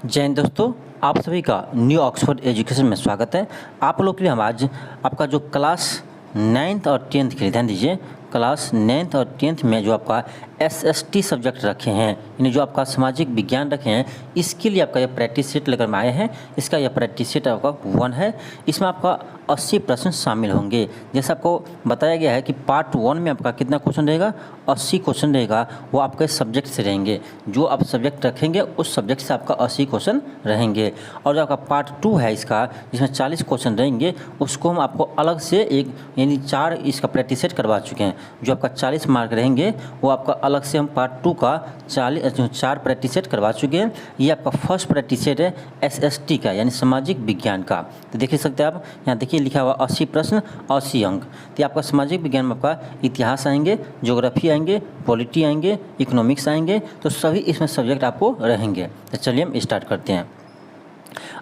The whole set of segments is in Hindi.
जय हिंद दोस्तों, आप सभी का न्यू ऑक्सफोर्ड एजुकेशन में स्वागत है। आप लोग के लिए हम आज आपका जो क्लास 9th और 10th के लिए ध्यान दीजिए। क्लास 9th और 10th में जो आपका SST सब्जेक्ट रखे हैं, यानी जो आपका सामाजिक विज्ञान रखे हैं, इसके लिए आपका यह प्रैक्टिस सेट लेकर में आए हैं। इसका यह प्रैक्टिस सेट आपका 1 है। इसमें आपका 80 प्रश्न शामिल होंगे। जैसे आपको बताया गया है कि पार्ट 1 में आपका कितना क्वेश्चन रहेगा, 80 क्वेश्चन रहेगा। वो आपके सब्जेक्ट से रहेंगे, जो आप सब्जेक्ट रखेंगे उस सब्जेक्ट से आपका 80 क्वेश्चन रहेंगे। और जो आपका पार्ट 2 है इसका, जिसमें 40 क्वेश्चन रहेंगे, उसको हम आपको अलग से एक यानी 4 इसका प्रैक्टिस सेट करवा चुके हैं। जो आपका 40 मार्क रहेंगे वो आपका अलग से हम पार्ट 2 का 4 प्रैक्टिस सेट करवा चुके हैं। ये आपका फर्स्ट प्रैक्टिस सेट है SST का, यानी सामाजिक विज्ञान का। तो देख सकते हैं आप, यहाँ देखिए लिखा हुआ 80 प्रश्न 80 अंक। तो आपका सामाजिक विज्ञान में आपका इतिहास आएंगे, ज्योग्राफी आएंगे, पॉलिटी आएंगे, इकोनॉमिक्स आएंगे। तो सभी इसमें सब्जेक्ट आपको रहेंगे। तो चलिए हम स्टार्ट करते हैं।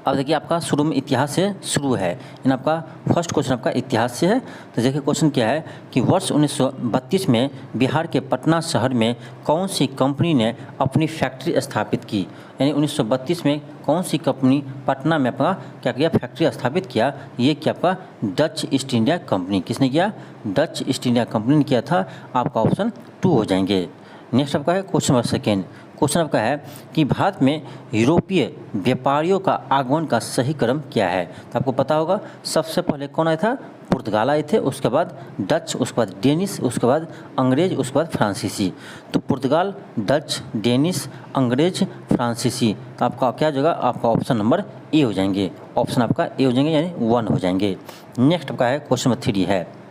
अब देखिए आपका शुरू में इतिहास से शुरू है, यानी आपका फर्स्ट क्वेश्चन आपका इतिहास से है। तो देखिए क्वेश्चन क्या है कि वर्ष 1932 में बिहार के पटना शहर में कौन सी कंपनी ने अपनी फैक्ट्री स्थापित की। यानी 1932 में कौन सी कंपनी पटना में अपना क्या किया, फैक्ट्री स्थापित किया। ये क्या आपका डच ईस्ट इंडिया कंपनी। किसने किया? डच ईस्ट इंडिया कंपनी ने किया था। आपका ऑप्शन 2 हो जाएंगे। नेक्स्ट आपका है क्वेश्चन नंबर सेकेंड। क्वेश्चन आपका है कि भारत में यूरोपीय व्यापारियों का आगमन का सही क्रम क्या है। तो आपको पता होगा सबसे पहले कौन आया था? पुर्तगाल आए थे, उसके बाद डच, उसके बाद डेनिश, उसके बाद अंग्रेज, उसके बाद फ्रांसीसी। तो पुर्तगाल, डच, डेनिश, अंग्रेज, फ्रांसीसी। तो आपका क्या जगह, आपका ऑप्शन नंबर ए हो जाएंगे। ऑप्शन आपका ए हो जाएंगे, यानी 1 हो जाएंगे। नेक्स्ट आपका है क्वेश्चन नंबर 3 है।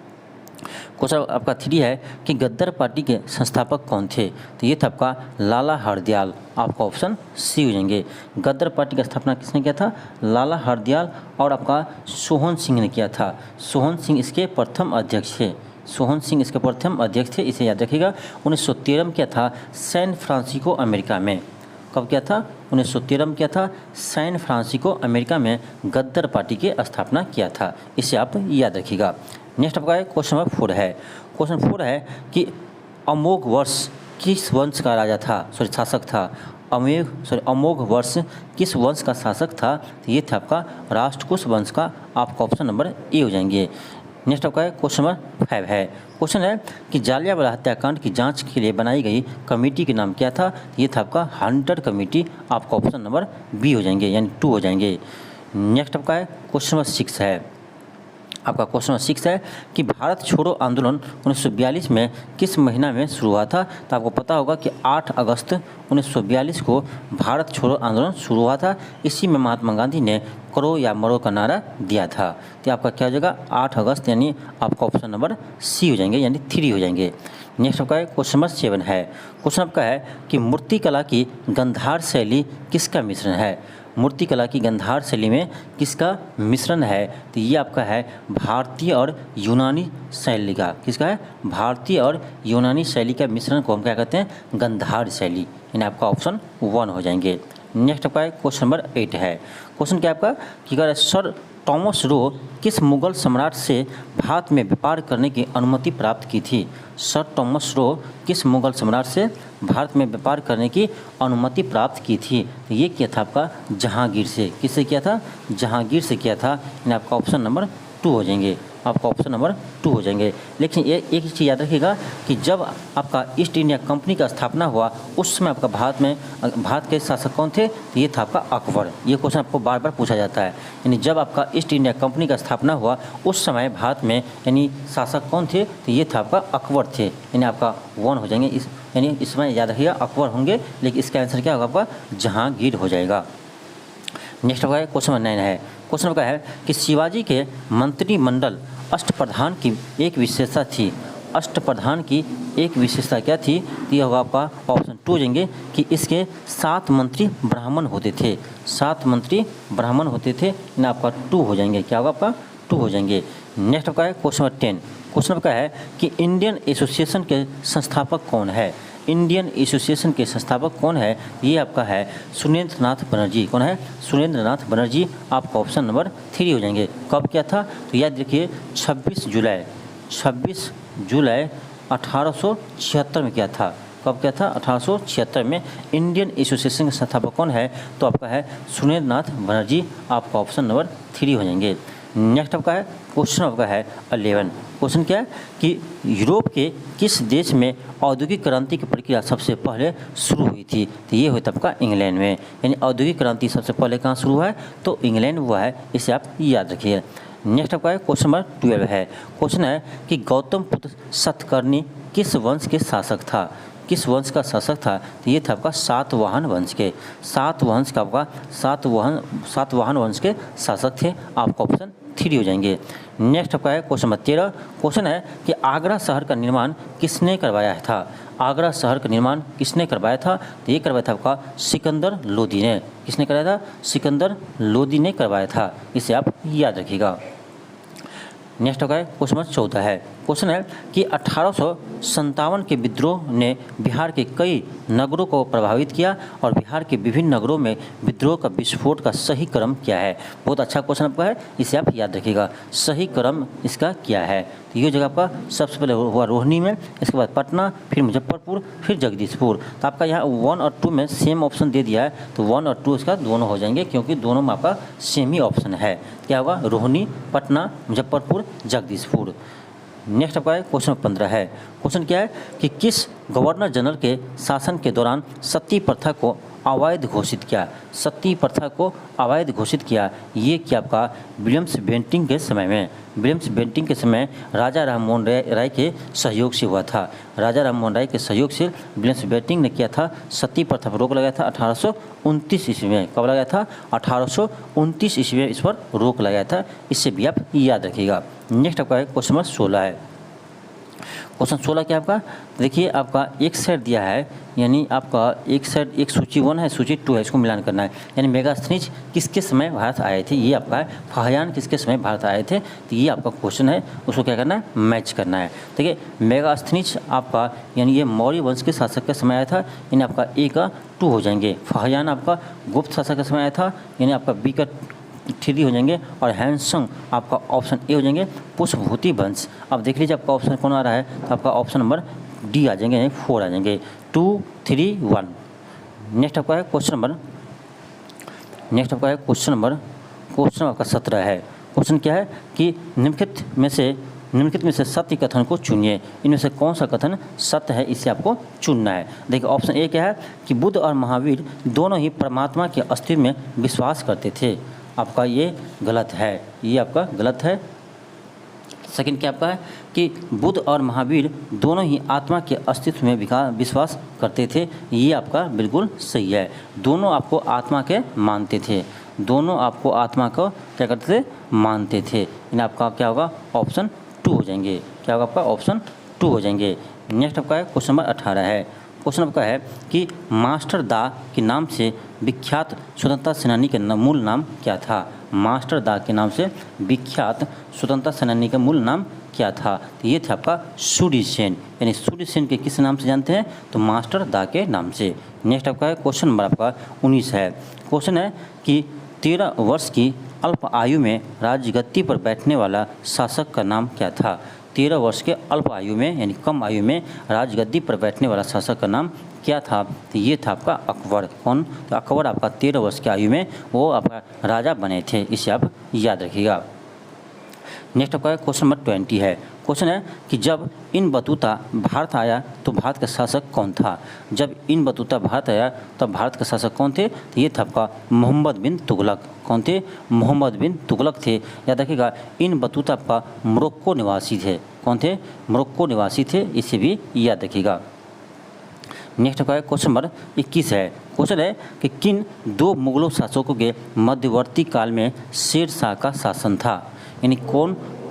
क्वेश्चन आपका 3 है कि गद्दार पार्टी के संस्थापक कौन थे। तो ये था आपका लाला हरदयाल। आपका ऑप्शन सी हो जाएंगे। गद्दार पार्टी की स्थापना किसने किया था? लाला हरदयाल। और आपका सोहन सिंह ने किया था। सोहन सिंह इसके प्रथम अध्यक्ष थे। सोहन सिंह इसके प्रथम अध्यक्ष थे, इसे याद रखिएगा। 1913 में किया था सैन फ्रांसिस्को अमेरिका में। कब किया था? 1913 में किया था सैन फ्रांसिस्को अमेरिका में गद्दार पार्टी की स्थापना किया था। इसे आप याद रखिएगा। नेक्स्ट आपका है क्वेश्चन नंबर 4 है। क्वेश्चन 4 है कि अमोघ वर्ष किस वंश का राजा था, शासक था। अमोघ वर्ष किस वंश का शासक था। तो ये था आपका राष्ट्रकूट वंश का। आपका ऑप्शन नंबर ए हो जाएंगे। नेक्स्ट आपका है क्वेश्चन नंबर 5 है। क्वेश्चन है कि जालियांवाला हत्याकांड की जांच के लिए बनाई गई कमेटी के नाम क्या था। ये था आपका हंटर कमेटी। आपका ऑप्शन नंबर बी हो जाएंगे, यानी 2 हो जाएंगे। नेक्स्ट आपका है क्वेश्चन नंबर 6 है। आपका क्वेश्चन नंबर 6 है कि भारत छोड़ो आंदोलन 1942 में किस महीना में शुरू हुआ था। तो आपको पता होगा कि 8 अगस्त 1942 को भारत छोड़ो आंदोलन शुरू हुआ था। इसी में महात्मा गांधी ने करो या मरो का नारा दिया था। तो आपका क्या हो जाएगा? 8 अगस्त, यानी आपका ऑप्शन नंबर सी हो जाएंगे, यानी 3 हो जाएंगे। नेक्स्ट आपका है क्वेश्चन नंबर 7 है। क्वेश्चन आपका है कि मूर्तिकला की गंधार शैली किसका मिश्रण है। मूर्तिकला की गंधार शैली में किसका मिश्रण है। तो ये आपका है भारतीय और यूनानी शैली का। किसका है? भारतीय और यूनानी शैली का मिश्रण को हम क्या कहते हैं? गंधार शैली। यानी आपका ऑप्शन 1 हो जाएंगे। नेक्स्ट आपका है क्वेश्चन नंबर 8 है। क्वेश्चन क्या आपका कि अगर सर टॉमस रो किस मुगल सम्राट से भारत में व्यापार करने की अनुमति प्राप्त की थी। सर टॉमस रो किस मुगल सम्राट से भारत में व्यापार करने की अनुमति प्राप्त की थी। तो ये किया था आपका जहांगीर से। किससे किया था? जहांगीर से किया था। यानी आपका ऑप्शन नंबर 2 हो जाएंगे। आपका ऑप्शन नंबर 2 हो जाएंगे। लेकिन ये एक चीज़ याद रखिएगा कि जब आपका ईस्ट इंडिया कंपनी का स्थापना हुआ उस समय आपका भारत के शासक कौन थे। तो ये था आपका अकबर। ये क्वेश्चन आपको बार बार पूछा जाता है। यानी जब आपका ईस्ट इंडिया कंपनी का स्थापना हुआ उस समय भारत में यानी शासक कौन थे। तो ये था आपका अकबर थे। यानी आपका 1 हो जाएंगे। यानी इस समय याद रखिएगा अकबर होंगे, लेकिन इसका आंसर क्या होगा? आपका जहांगीर हो जाएगा। नेक्स्ट होगा क्वेश्चन नंबर 9 है। क्वेश्चन का है कि शिवाजी के मंत्रिमंडल अष्टप्रधान की एक विशेषता थी। अष्टप्रधान की एक विशेषता क्या थी। तो यह होगा आपका ऑप्शन 2 हो जाएंगे कि इसके 7 मंत्री ब्राह्मण होते थे। 7 मंत्री ब्राह्मण होते थे। ना आपका 2 हो जाएंगे। क्या होगा? आपका 2 हो जाएंगे। नेक्स्ट आपका है क्वेश्चन नंबर 10। क्वेश्चन आपका है कि इंडियन एसोसिएशन के संस्थापक कौन है। इंडियन एसोसिएशन के संस्थापक कौन है। ये आपका है सुरेंद्र नाथ बनर्जी। कौन है? सुरेंद्र नाथ बनर्जी। आपका ऑप्शन नंबर 3 हो जाएंगे। कब क्या था? तो याद रखिए 26 जुलाई 1876 में क्या था। कब किया था? 1876 में। इंडियन एसोसिएशन के संस्थापक कौन है? तो आपका है सुरेंद्रनाथ बनर्जी। आपका ऑप्शन नंबर 3 हो जाएंगे। नेक्स्ट आपका है क्वेश्चन आपका है 11। क्वेश्चन क्या है कि यूरोप के किस देश में औद्योगिक क्रांति की प्रक्रिया सबसे पहले शुरू हुई थी? तो ये हुआ था आपका इंग्लैंड में। यानी औद्योगिक क्रांति सबसे पहले कहाँ शुरू हुआ है? तो इंग्लैंड हुआ है। इसे आप याद रखिए। नेक्स्ट आपका है क्वेश्चन नंबर 12 है। क्वेश्चन है कि गौतम पुत्र सतकर्णी किस वंश के शासक था? किस वंश का शासक था? तो ये था आपका सातवाहन वंश के। सातवाहन का आपका सातवाहन वंश के शासक थे। आपका ऑप्शन 3 हो जाएंगे। नेक्स्ट आपका है क्वेश्चन नंबर 13। क्वेश्चन है कि आगरा शहर का निर्माण किसने करवाया था? आगरा शहर का निर्माण किसने करवाया था? तो ये करवाया था आपका सिकंदर लोदी ने। किसने कराया था? सिकंदर लोदी ने करवाया था। इसे आप याद रखिएगा। नेक्स्ट होगा क्वेश्चन नंबर 14 है। क्वेश्चन है कि 1857 के विद्रोह ने बिहार के कई नगरों को प्रभावित किया और बिहार के विभिन्न नगरों में विद्रोह का विस्फोट का सही क्रम क्या है? बहुत अच्छा क्वेश्चन आपका है, इसे आप याद रखिएगा। सही क्रम इसका क्या है? तो ये जगह आपका सबसे पहले हुआ रोहिणी में, इसके बाद पटना, फिर मुजफ्फरपुर, फिर जगदीशपुर। तो आपका यहाँ 1 और 2 में सेम ऑप्शन दे दिया है, तो 1 और 2 इसका दोनों हो जाएंगे, क्योंकि दोनों में आपका सेम ही ऑप्शन है। क्या होगा? रोहिणी, पटना, मुजफ्फरपुर, जगदीशपुर। नेक्स्ट आपका क्वेश्चन नंबर 15 है। क्वेश्चन क्या है कि किस गवर्नर जनरल के शासन के दौरान सती प्रथा को अवैध घोषित किया? सती प्रथा को अवैध घोषित किया, ये क्या आपका विलियम्स बेंटिंक के समय में। विलियम्स बेंटिंक के समय राजा राममोहन राय के सहयोग से हुआ था। राजा राममोहन राय के सहयोग से विलियम्स बेंटिंक ने किया था, सती प्रथा पर रोक लगाया था 1829 ईस्वी में। कब लगाया था? 1829 ईस्वी में इस पर रोक लगाया था। इससे भी आप याद रखिएगा। नेक्स्ट आपका क्वेश्चन नंबर 16 है। क्वेश्चन 16 क्या आपका? देखिए आपका एक सेट दिया है, यानी आपका एक सेट, एक सूची 1 है, सूची 2 है, इसको मिलान करना है। यानी मेगास्थनीज किसके समय भारत आए थे, ये आपका है। फाहियान किसके समय भारत आए थे, तो ये आपका क्वेश्चन है, उसको क्या करना है? मैच करना है। देखिए मेगास्थनीज आपका यानी ये मौर्य वंश के शासक के समय आया था, यानी आपका ए का 2 हो जाएंगे। फाहियान आपका गुप्त शासक के समय आया था, यानी आपका बी का 3 हो जाएंगे। और हैंसंग आपका ऑप्शन ए हो जाएंगे। पुष्पभूति वंश, अब देख लीजिए आपका ऑप्शन कौन आ रहा है, तो आपका ऑप्शन नंबर डी आ जाएंगे, यानी 4 आ जाएंगे। 2, 3, 1। नेक्स्ट आपका है क्वेश्चन नंबर क्वेश्चन आपका 17 है। क्वेश्चन क्या है कि निम्नलिखित में से सत्य कथन को चुनिए। इनमें से कौन सा कथन सत्य है, इसे आपको चुनना है। देखिए ऑप्शन ए क्या है कि बुद्ध और महावीर दोनों ही परमात्मा के अस्तित्व में विश्वास करते थे। आपका ये गलत है, ये आपका गलत है। सेकंड क्या आपका है कि बुद्ध और महावीर दोनों ही आत्मा के अस्तित्व में विश्वास करते थे। ये आपका बिल्कुल सही है। दोनों आपको आत्मा के मानते थे, दोनों आपको आत्मा को क्या करते थे? मानते थे। इन आपका क्या होगा? ऑप्शन 2 हो जाएंगे। क्या होगा आपका? ऑप्शन 2 हो जाएंगे। नेक्स्ट आपका है क्वेश्चन नंबर 18 है। क्वेश्चन आपका है कि मास्टर दा के नाम से विख्यात स्वतंत्रता सेनानी के मूल नाम क्या था? मास्टर दा के नाम से विख्यात स्वतंत्रता सेनानी का मूल नाम क्या था? तो ये था आपका सूर्य सेन। यानी सूर्य सेन के किस नाम से जानते हैं? तो मास्टर दा के नाम से। नेक्स्ट आपका है क्वेश्चन नंबर आपका 19 है। क्वेश्चन है कि 13 वर्ष की अल्प आयु में राजगद्दी पर बैठने वाला शासक का नाम क्या था? 13 वर्ष के अल्प आयु में यानी कम आयु में राजगद्दी पर बैठने वाला शासक का नाम क्या था? तो ये था आपका अकबर। कौन? तो अकबर आपका 13 वर्ष की आयु में वो आपका राजा बने थे। इसे आप याद रखिएगा। नेक्स्ट आपका क्वेश्चन नंबर 20 है। क्वेश्चन है कि जब इब्न बतूता भारत आया तो भारत का शासक कौन था? जब इब्न बतूता भारत आया तब भारत का शासक कौन थे? तो ये था आपका मोहम्मद बिन तुगलक। कौन थे? मोहम्मद बिन तुगलक थे। याद रखिएगा इब्न बतूता आपका मोरक्को निवासी थे। कौन थे? मोरक्को निवासी थे। इसे भी याद रखिएगा। नेक्स्ट आपका क्वेश्चन नंबर 21 है। क्वेश्चन है कि किन 2 मुगलों शासकों के मध्यवर्ती काल में शेर शाह का शासन था? यानी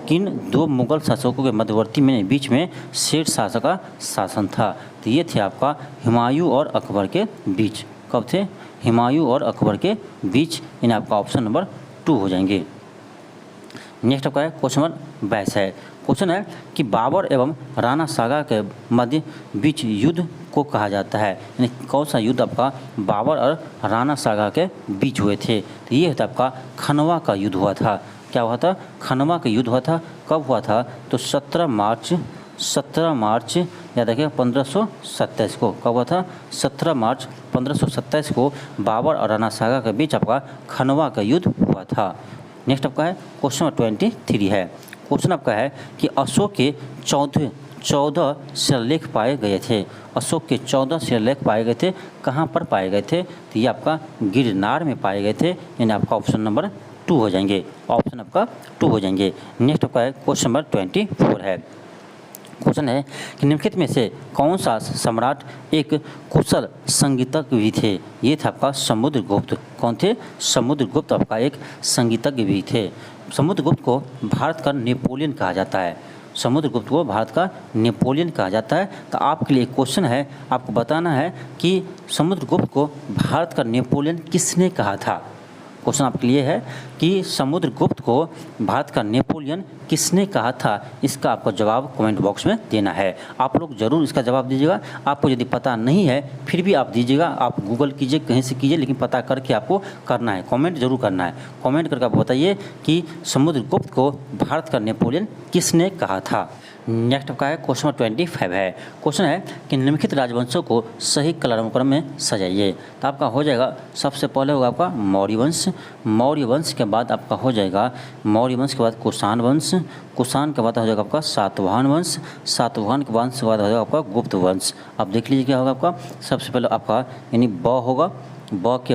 किन 2 मुगल शासकों के मध्यवर्ती में बीच में शेर शाह का शासन था? तो ये थे आपका हुमायूं और अकबर के बीच। कब थे? हुमायूं और अकबर के बीच। इन आपका ऑप्शन नंबर 2 हो जाएंगे। नेक्स्ट आपका क्वेश्चन नंबर 22 है। क्वेश्चन है कि बाबर एवं राणा सागा के मध्य बीच युद्ध को कहा जाता है। यानी कौन सा युद्ध आपका बाबर और राणा सागा के बीच हुए थे? तो ये था आपका खनवा का युद्ध हुआ था। क्या हुआ था? खनवा का युद्ध हुआ था। कब हुआ था? तो 17 मार्च 17 मार्च याद रखिएगा 1527 को। कब हुआ था? 17 मार्च 1527 को बाबर और राणा सागा के बीच आपका खनवा का युद्ध हुआ था। नेक्स्ट आपका है क्वेश्चन नंबर 23 है। क्वेश्चन आपका है कि अशोक के 14 शिलालेख पाए गए थे। अशोक के 14 शिलालेख पाए गए थे, कहाँ पर पाए गए थे? तो ये आपका गिरनार में पाए गए थे, यानी आपका ऑप्शन नंबर 2 हो जाएंगे। ऑप्शन आपका 2 हो जाएंगे। नेक्स्ट आपका है क्वेश्चन नंबर 24 है। क्वेश्चन है कि निम्नलिखित में से कौन सा सम्राट एक कुशल संगीतज्ञ भी थे? ये था आपका समुद्रगुप्त। कौन थे? समुद्रगुप्त आपका एक संगीतज्ञ भी थे। समुद्रगुप्त को भारत का नेपोलियन कहा जाता है। समुद्रगुप्त को भारत का नेपोलियन कहा जाता है। तो आपके लिए क्वेश्चन है, आपको बताना है कि समुद्रगुप्त को भारत का नेपोलियन किसने कहा था। क्वेश्चन आपके लिए है कि समुद्रगुप्त को भारत का नेपोलियन किसने कहा था। इसका आपको जवाब कमेंट बॉक्स में देना है। आप लोग ज़रूर इसका जवाब दीजिएगा। आपको यदि पता नहीं है फिर भी आप दीजिएगा, आप गूगल कीजिए, कहीं से कीजिए, लेकिन पता करके आपको करना है, कमेंट जरूर करना है। कमेंट करके आप बताइए कि समुद्रगुप्त को भारत का नेपोलियन किसने कहा था। नेक्स्ट आपका है क्वेश्चन नंबर 25 है। क्वेश्चन है कि निम्नलिखित राजवंशों को सही कालानुक्रम में सजाइए। तो आपका हो जाएगा, सबसे पहले होगा आपका मौर्य वंश। मौर्य वंश के बाद आपका हो जाएगा मौर्य वंश के बाद कुषाण वंश। कुषाण के बाद हो जाएगा आपका सातवाहन वंश। सातवाहन के वंश के बाद हो जाएगा आपका गुप्त वंश। अब देख लीजिए क्या होगा आपका, सबसे पहले आपका यानी ब होगा, ब के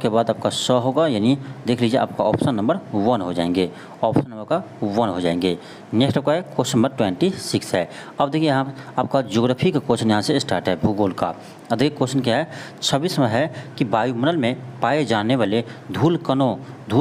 बाद आपका स होगा, यानी देख लीजिए आपका ऑप्शन नंबर 1 हो जाएंगे। ऑप्शन नंबर का 1 हो जाएंगे। नेक्स्ट आपका है क्वेश्चन नंबर 26 है। अब देखिए यहाँ आपका ज्योग्राफी का क्वेश्चन यहाँ से स्टार्ट है, भूगोल का। अब देखिए क्वेश्चन क्या है, 26 में है कि वायुमंडल में पाए जाने वाले धूल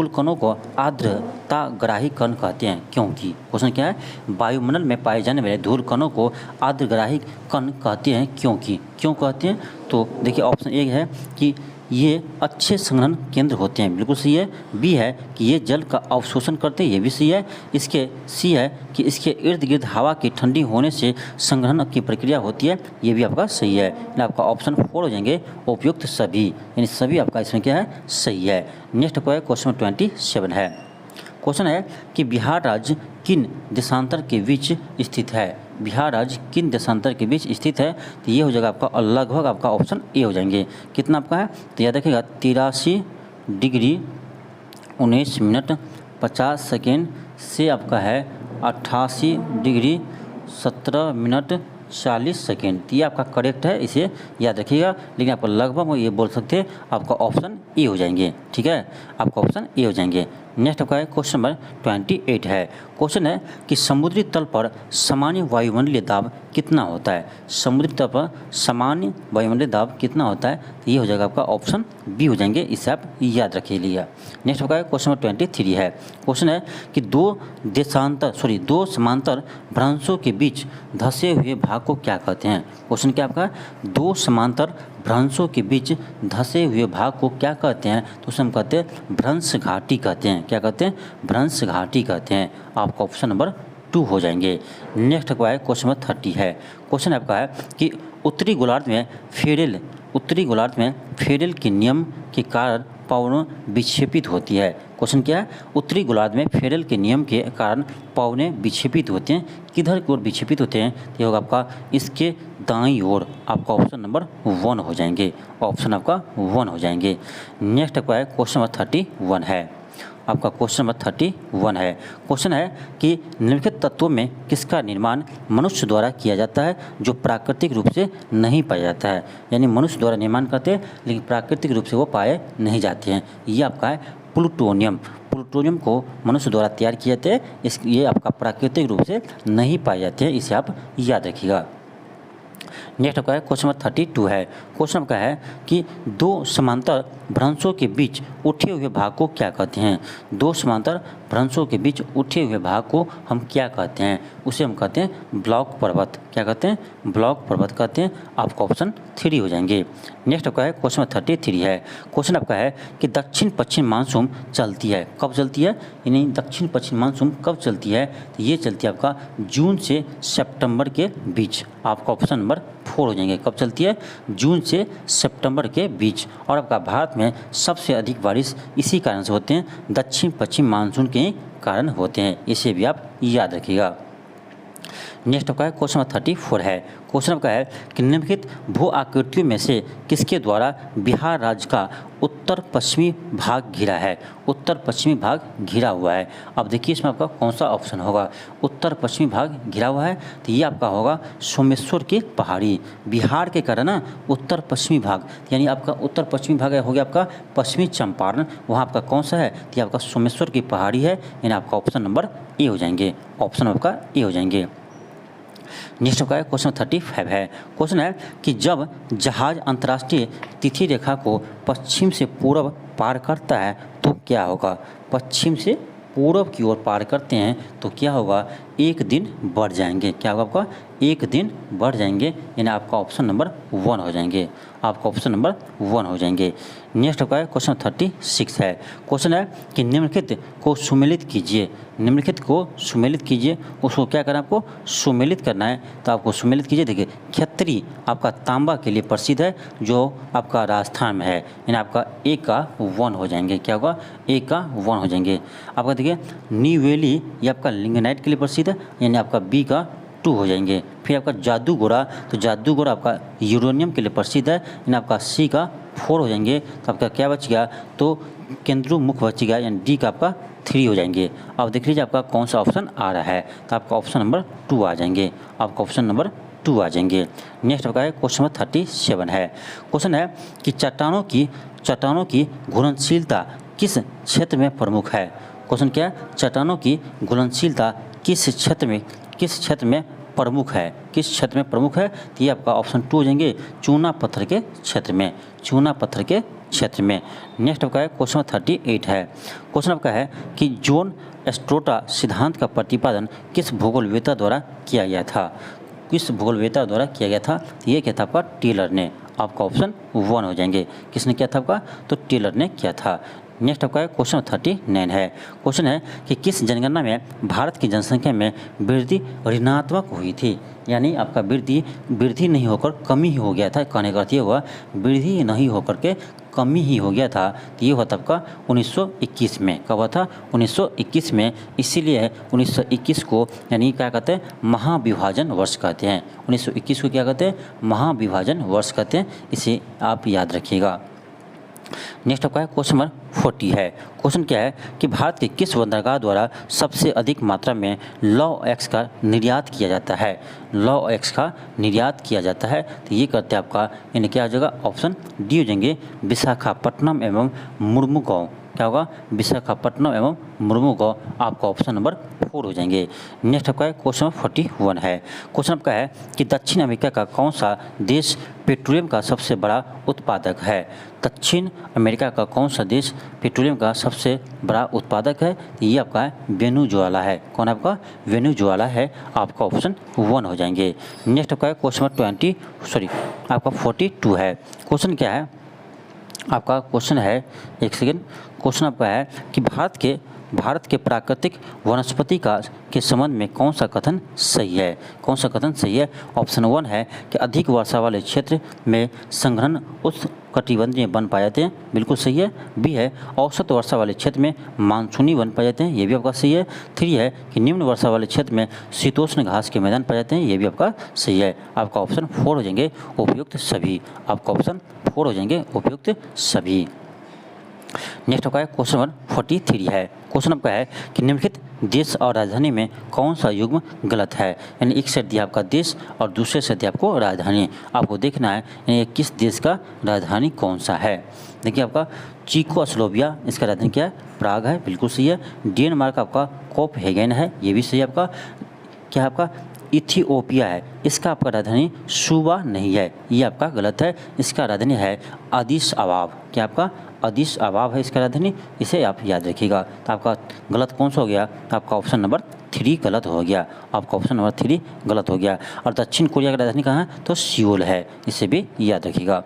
कणों को आर्द्रताग्राही कण कहते हैं, क्योंकि क्वेश्चन क्या है, वायुमंडल में पाए जाने वाले धूल कणों को आर्द्रग्राही कण कहते हैं, क्योंकि क्यों कहते हैं? तो देखिए ऑप्शन ए है कि ये अच्छे संग्रहण केंद्र होते हैं, बिल्कुल सही है। बी है कि ये जल का अवशोषण करते हैं, ये भी सही है। इसके सी है कि इसके इर्द गिर्द हवा की ठंडी होने से संग्रहण की प्रक्रिया होती है, ये भी आपका सही है। यानी आपका ऑप्शन 4 हो जाएंगे, उपयुक्त सभी, यानी सभी आपका इसमें क्या है, सही है। नेक्स्ट आपका क्वेश्चन 27 है। क्वेश्चन है कि बिहार राज्य किन देशांतर के बीच स्थित है? बिहार राज्य किन देशांतर के बीच स्थित है? तो ये हो जाएगा आपका लगभग आपका ऑप्शन ए हो जाएंगे। कितना आपका है? तो याद रखिएगा 83 डिग्री 19 मिनट 50 सेकेंड से आपका है 88 डिग्री 17 मिनट 40 सेकेंड। ये आपका करेक्ट है, इसे याद रखिएगा। लेकिन आपका लगभग ये बोल सकते हैं, आपका ऑप्शन ए हो जाएंगे। ठीक है, आपका ऑप्शन ए हो जाएंगे। नेक्स्ट आपका है क्वेश्चन नंबर 28 है। क्वेश्चन है कि समुद्री तल पर सामान्य वायुमंडलीय दाब कितना होता है? समुद्री तल पर सामान्य वायुमंडलीय दाब कितना होता है? तो ये हो जाएगा आपका ऑप्शन बी हो जाएंगे, इसे आप याद रखिए लिया। नेक्स्ट आपका क्वेश्चन नंबर 23 है। क्वेश्चन है कि दो समांतर भ्रंशों के बीच धंसे हुए भाग को क्या कहते हैं? क्वेश्चन क्या आपका, दो समांतर भ्रंशों के बीच धंसे हुए भाग को क्या कहते हैं? तो उसे हम कहते हैं भ्रंश घाटी कहते हैं। क्या कहते हैं? भ्रंश घाटी कहते हैं। आपका ऑप्शन नंबर 2 हो जाएंगे। नेक्स्ट आपका है क्वेश्चन नंबर 30 है। क्वेश्चन आपका है कि उत्तरी गोलार्ध में फेरेल के नियम के कारण पवनें विक्षेपित होती है। क्वेश्चन क्या है, उत्तरी गोलार्ध में फेरेल के नियम के कारण पवनें विक्षेपित होते हैं, किधर की ओर विक्षेपित होते हैं? ये होगा आपका इसके दाईं ओर। आपका ऑप्शन नंबर 1 हो जाएंगे। ऑप्शन आपका 1 हो जाएंगे। नेक्स्ट आपका है क्वेश्चन नंबर 31 है। आपका क्वेश्चन नंबर 31 है। क्वेश्चन है कि निम्नलिखित तत्वों में किसका निर्माण मनुष्य द्वारा किया जाता है जो प्राकृतिक रूप से नहीं पाया जाता है? यानी मनुष्य द्वारा निर्माण करते हैं लेकिन प्राकृतिक रूप से वो पाए नहीं जाते हैं। ये आपका है प्लूटोनियम। प्लूटोनियम को मनुष्य द्वारा तैयार किए जाते हैं, ये आपका प्राकृतिक रूप से नहीं पाए जाते हैं, इसे आप याद रखिएगा। नेक्स्ट आपका है क्वेश्चन नंबर 32 है। क्वेश्चन आपका है कि दो समांतर भ्रंशों के बीच उठे हुए भाग को क्या कहते हैं? दो समांतर भ्रंशों के बीच उठे हुए भाग को हम क्या कहते हैं? उसे हम कहते हैं ब्लॉक पर्वत। क्या कहते हैं? ब्लॉक पर्वत कहते हैं। आपका ऑप्शन 3 हो जाएंगे। नेक्स्ट आपका है क्वेश्चन नंबर 33 है। क्वेश्चन आपका है कि दक्षिण पश्चिम मानसून चलती है, कब चलती है? यानी दक्षिण पश्चिम मानसून कब चलती है? तो ये चलती है आपका जून से सितंबर के बीच। आपका ऑप्शन नंबर 4 हो जाएंगे। कब चलती है? जून से सितंबर के बीच। और आपका भारत में सबसे अधिक बारिश इसी कारण से होते हैं, दक्षिण पश्चिम मानसून के कारण होते हैं, इसे भी आप याद रखिएगा। नेक्स्ट आपका है क्वेश्चन नंबर 34 है। क्वेश्चन आपका है कि निम्नलिखित भू आकृतियों में से किसके द्वारा बिहार राज्य का उत्तर पश्चिमी भाग घिरा है? उत्तर पश्चिमी भाग घिरा हुआ है। अब देखिए इसमें आपका कौन सा ऑप्शन होगा। उत्तर पश्चिमी भाग घिरा हुआ है तो ये आपका होगा सोमेश्वर की पहाड़ी। बिहार के कारण ना उत्तर पश्चिमी भाग, यानी आपका उत्तर पश्चिमी भाग हो गया आपका पश्चिमी चंपारण, वहाँ आपका कौन सा है तो ये आपका सोमेश्वर की पहाड़ी है, यानी आपका ऑप्शन नंबर ए हो जाएंगे। ऑप्शन आपका ए हो जाएंगे। नेक्स्ट आपका क्वेश्चन 35 है। क्वेश्चन है कि जब जहाज अंतर्राष्ट्रीय तिथि रेखा को पश्चिम से पूर्व पार करता है तो क्या होगा? पश्चिम से पूर्व की ओर पार करते हैं तो क्या होगा? एक दिन बढ़ जाएंगे। क्या होगा आपका? एक दिन बढ़ जाएंगे, यानी आपका ऑप्शन नंबर 1 हो जाएंगे। आपका ऑप्शन नंबर 1 हो जाएंगे। नेक्स्ट आपका क्वेश्चन 36 है। क्वेश्चन है कि निम्नलिखित को सुमेलित कीजिए। निम्नलिखित को सुमेलित कीजिए। उसको क्या करना है? आपको सुमेलित करना है। तो आपको सुमेलित कीजिए। देखिए खत्री आपका तांबा के लिए प्रसिद्ध है, जो आपका राजस्थान में है, यानी आपका ए का 1 हो जाएंगे। क्या होगा? ए का 1 हो जाएंगे। आपका देखिए नीवेली ये आपका लिंगनाइट के लिए प्रसिद्ध है, यानी आपका बी का 2 हो जाएंगे। फिर आपका जादूगोरा, तो जादूगोरा आपका यूरेनियम के लिए प्रसिद्ध है, यानी आपका सी का 4 हो जाएंगे। तो आपका क्या बच गया? तो केंद्र मुख बच गया, यानी डी का आपका 3 हो जाएंगे। अब देख लीजिए आपका कौन सा ऑप्शन आ रहा है। तो आपका ऑप्शन नंबर 2 आ जाएंगे। आपका ऑप्शन नंबर 2 आ जाएंगे। नेक्स्ट आपका है क्वेश्चन नंबर 37 है। क्वेश्चन है कि चट्टानों की घुलनशीलता किस क्षेत्र में प्रमुख है? क्वेश्चन क्या है? चट्टानों की घुलनशीलता किस क्षेत्र में प्रमुख है? किस क्षेत्र में प्रमुख है? तो ये आपका ऑप्शन 2 हो जाएंगे, चूना पत्थर के क्षेत्र में। चूना पत्थर के क्षेत्र में। नेक्स्ट आपका है क्वेश्चन नंबर 38 है। क्वेश्चन आपका है कि जोन स्ट्रोटा सिद्धांत का प्रतिपादन किस भूगोलवेत्ता द्वारा किया गया था? किस भूगोलवेत्ता द्वारा किया गया था? तो ये क्या था आपका? टेलर ने। आपका ऑप्शन 1 हो जाएंगे। किसने किया था आपका? तो टेलर ने किया था। नेक्स्ट आपका क्वेश्चन 39 है। क्वेश्चन है कि किस जनगणना में भारत की जनसंख्या में वृद्धि ऋणात्मक हुई थी? यानी आपका वृद्धि नहीं होकर कमी ही हो गया था। कहने का अर्थ ये हुआ वृद्धि नहीं होकर के कमी ही हो गया था। तो ये हुआ था आपका 1921 में। कब हुआ था? 1921 में। इसीलिए 1921 को यानी क्या कहते हैं? महाविभाजन वर्ष कहते हैं। 1921 को क्या कहते हैं? महाविभाजन वर्ष कहते हैं। इसे आप याद रखिएगा। नेक्स्ट आपका क्वेश्चन नंबर 40 है। क्वेश्चन क्या है कि भारत के किस बंदरगाह द्वारा सबसे अधिक मात्रा में लौह एक्स का निर्यात किया जाता है? लौह एक्स का निर्यात किया जाता है। तो ये करते हैं आपका, यानी क्या हो जाएगा? ऑप्शन डी हो जाएंगे, विशाखापट्टनम एवं मुर्मुगांव। क्या होगा? विशाखापट्टनम एवं मुर्मुगांव। आपका ऑप्शन नंबर 4 हो जाएंगे। नेक्स्ट आपका क्वेश्चन 41 है। क्वेश्चन आपका है कि दक्षिण अमेरिका का कौन सा देश पेट्रोलियम का सबसे बड़ा उत्पादक है? दक्षिण अमेरिका का कौन सा देश पेट्रोलियम का सबसे बड़ा उत्पादक है? ये आपका वेनेजुएला है। कौन आपका? वेनेजुएला है। आपका ऑप्शन 1 हो जाएंगे। नेक्स्ट आपका क्वेश्चन 42 है। क्वेश्चन क्या है आपका? क्वेश्चन है, एक सेकेंड। क्वेश्चन आपका है कि भारत के प्राकृतिक वनस्पति के संबंध में कौन सा कथन सही है? कौन सा कथन सही है? ऑप्शन 1 है कि अधिक वर्षा वाले क्षेत्र में संघनन उष्णकटिबंधीय वन पाए जाते हैं। बिल्कुल सही है। बी है औसत वर्षा वाले क्षेत्र में मानसूनी वन पाए जाते हैं। ये भी आपका सही है। 3 है कि निम्न वर्षा वाले क्षेत्र में शीतोष्ण घास के मैदान पाए जाते हैं। ये भी आपका सही है। आपका ऑप्शन 4 हो जाएंगे, उपयुक्त सभी। आपका ऑप्शन 4 हो जाएंगे, उपयुक्त सभी। नेक्स्ट आपका क्वेश्चन नंबर 43 है। क्वेश्चन आपका है कि निम्नलिखित देश और राजधानी में कौन सा युग्म गलत है? यानी एक सेट दिया आपका देश और दूसरे सेट दिया आपको राजधानी। आपको देखना है यानी किस देश का राजधानी कौन सा है। देखिए आपका चेकोस्लोवाकिया, इसका राजधानी क्या है? प्राग है। बिल्कुल सही है। डेनमार्क आपका कोपेनहेगन है। ये भी सही है। आपका क्या आपका? इथियोपिया है। इसका आपका राजधानी सुबा नहीं है। ये आपका गलत है। इसका राजधानी है अदिस अबाब। क्या आपका? अदिस अबाब है इसका राजधानी। इसे आप याद रखिएगा। तो आपका गलत कौन सा हो गया? आपका ऑप्शन नंबर 3 गलत हो गया। आपका ऑप्शन नंबर 3 गलत हो गया। और दक्षिण कोरिया का राजधानी कहाँ है? तो सियोल है। इसे भी याद रखिएगा।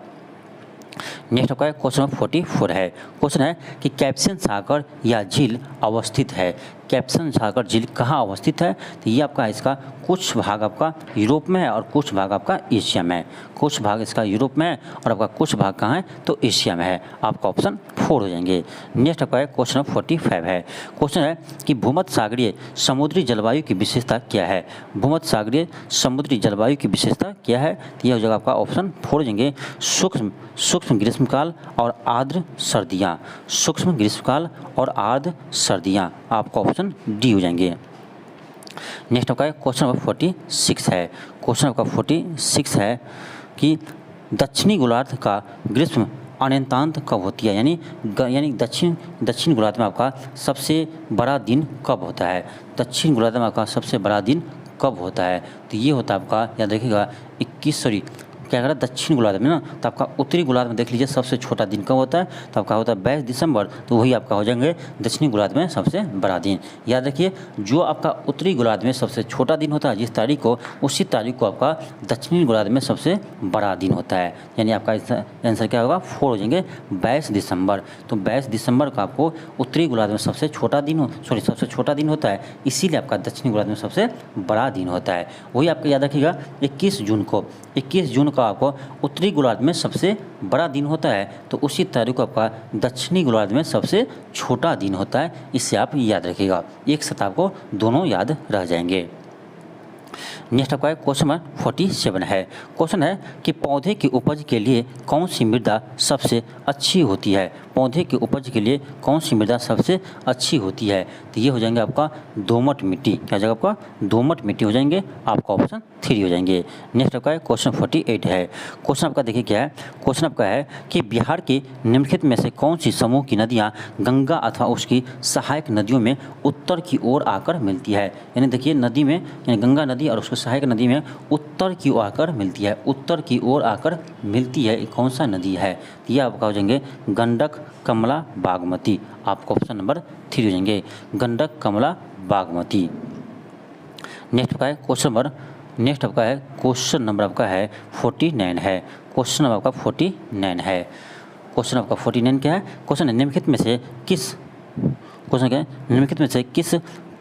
नेक्स्ट आपका क्वेश्चन नंबर 44 है। क्वेश्चन है कि कैप्सियन सागर या झील अवस्थित है? कैप्सन सागर झील कहाँ अवस्थित है? तो ये आपका इसका कुछ भाग आपका यूरोप में है और कुछ भाग आपका एशिया में है। कुछ भाग इसका यूरोप में है और आपका कुछ भाग कहाँ है? तो एशिया में है। आपका ऑप्शन 4 हो जाएंगे। नेक्स्ट आपका है क्वेश्चन नंबर 45 है। क्वेश्चन है कि भूमध्य सागरीय समुद्री जलवायु की विशेषता क्या है? भूमध्य सागरीय समुद्री जलवायु की विशेषता क्या है? तो यह हो जाएगा आपका ऑप्शन 4 हो जाएंगे। सूक्ष्म ग्रीष्मकाल और आर्द्र सर्दियाँ। सूक्ष्म ग्रीष्मकाल और आर्द्र सर्दियाँ। आपका ऑप्शन डी हो जाएंगे। नेक्स्ट आपका क्वेश्चन नंबर 46 है। क्वेश्चन आपका 46 है कि दक्षिणी गोलार्ध का ग्रीष्म अनंतांत कब होती है? यानी दक्षिण गोलार्ध में आपका सबसे बड़ा दिन कब होता है? दक्षिण गोलार्ध में आपका सबसे बड़ा दिन कब होता है? तो ये होता है आपका, याद रखिएगा, क्या कह रहा है दक्षिण गोलार्ध में ना, तो आपका उत्तरी गोलार्ध में देख लीजिए सबसे छोटा दिन कब होता है? तो आपका होता है 22 दिसंबर। तो वही आपका हो जाएंगे दक्षिणी गोलार्ध में सबसे बड़ा दिन। याद रखिए, जो आपका उत्तरी गोलार्ध में सबसे छोटा दिन होता है जिस तारीख को, उसी तारीख को आपका दक्षिणी गोलार्ध में सबसे बड़ा दिन होता है। यानी आपका आंसर क्या होगा? 4 हो जाएंगे, 22 दिसंबर। तो 22 दिसंबर का आपको उत्तरी गोलार्ध में सबसे छोटा दिन होता है, इसीलिए आपका दक्षिणी गोलार्ध में सबसे बड़ा दिन होता है। वही आपको याद रखिएगा 21 जून का आपको उत्तरी गोलार्ध में सबसे बड़ा दिन होता है, तो उसी तारीख को आपका दक्षिणी गोलार्ध में सबसे छोटा दिन होता है। इससे आप याद रखिएगा, एक साथ आपको दोनों याद रह जाएंगे। नेक्स्ट आपका क्वेश्चन नंबर 47 है। क्वेश्चन है कि पौधे की उपज के लिए कौन सी मृदा सबसे अच्छी होती है? पौधे की उपज के लिए कौन सी मृदा सबसे अच्छी होती है? तो ये हो जाएंगे आपका दोमट मिट्टी। क्या हो जाएगा आपका? दोमट मिट्टी हो जाएंगे। आपका ऑप्शन 3 हो जाएंगे। नेक्स्ट आपका क्वेश्चन 48 है। क्वेश्चन आपका देखिए क्या है। क्वेश्चन आपका है कि बिहार के निम्नलिखित में से कौन सी समूह की नदियाँ गंगा अथवा उसकी सहायक नदियों में उत्तर की ओर आकर मिलती है? यानी देखिए नदी में, यानी गंगा नदी और उसकी सहायक नदी में उत्तर की ओर आकर मिलती है। उत्तर की ओर आकर मिलती है, कौन सा नदी है? ये आपका हो जाएंगे गंडक, कमला, बागमती। आपका ऑप्शन नंबर 3 हो जाएंगे, गंडक, कमला, बागमती। नेक्स्ट आपका है क्वेश्चन नंबर आपका है 49 है। क्वेश्चन नंबर आपका 49 है। क्वेश्चन आपका 49 क्या है? क्वेश्चन निम्नलिखित में से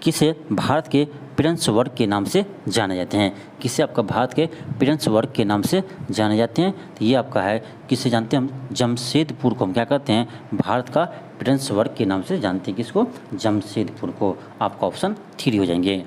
किसे भारत के प्रिंस वर्ग के नाम से जाने जाते हैं? किसे आपका भारत के प्रिंस वर्ग के नाम से जाने जाते हैं? तो ये आपका है, किसे जानते हैं हम? जमशेदपुर को हम क्या कहते हैं? भारत का प्रिंस वर्ग के नाम से जानते हैं। किसको? जमशेदपुर को। आपका ऑप्शन 3 हो जाएंगे।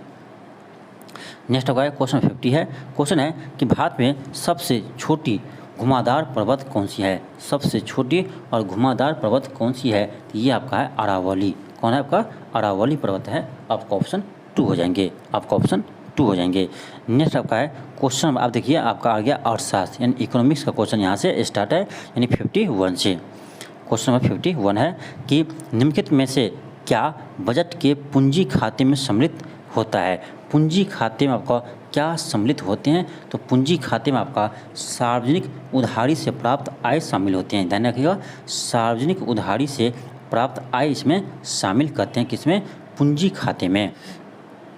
नेक्स्ट आपका क्वेश्चन 50 है। क्वेश्चन है कि भारत में सबसे छोटी घुमावदार पर्वत कौन सी है? सबसे छोटी और घुमावदार पर्वत कौन सी है? तो ये आपका है अरावली। कौन है आपका? अरावली पर्वत है। आपका ऑप्शन 2 हो जाएंगे। आपका ऑप्शन 2 हो जाएंगे। नेक्स्ट आपका है क्वेश्चन, आप देखिए आपका आ गया अर्थशास्त्र यानी इकोनॉमिक्स का क्वेश्चन यहाँ से स्टार्ट है, यानी 51 से। क्वेश्चन नंबर 51 है कि निम्नलिखित में से क्या बजट के पूंजी खाते में सम्मिलित होता है? पूंजी खाते में आपका क्या सम्मिलित होते हैं? तो पूंजी खाते में आपका सार्वजनिक उधारी से प्राप्त आय शामिल होते हैं। ध्यान रखिएगा, सार्वजनिक उधारी से प्राप्त आय इसमें शामिल करते हैं। किसमें? पूंजी खाते में।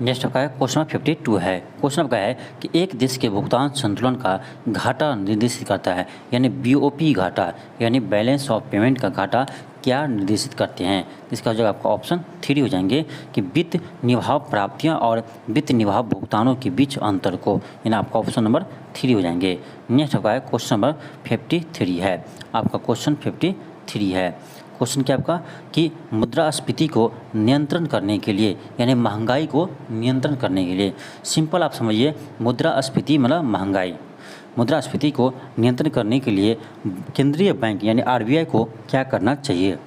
नेक्स्ट आपका है क्वेश्चन 52 है। क्वेश्चन आपका है कि एक देश के भुगतान संतुलन का घाटा निर्देशित करता है, यानी BOP घाटा, यानी बैलेंस ऑफ पेमेंट का घाटा क्या निर्देशित करते हैं? इसका जो आपका ऑप्शन 3 हो जाएंगे कि वित्त निभाव प्राप्तियां और वित्त निभाव भुगतानों के बीच अंतर को, यानी आपका ऑप्शन नंबर 3 हो जाएंगे। नेक्स्ट आपका है क्वेश्चन नंबर 53 है। आपका क्वेश्चन 53 है। क्वेश्चन क्या आपका कि मुद्रास्फीति को नियंत्रण करने के लिए, यानी महंगाई को नियंत्रण करने के लिए, सिंपल आप समझिए, मुद्रास्फीति मतलब महंगाई, मुद्रास्फीति को नियंत्रण करने के लिए केंद्रीय बैंक यानी RBI को क्या करना चाहिए?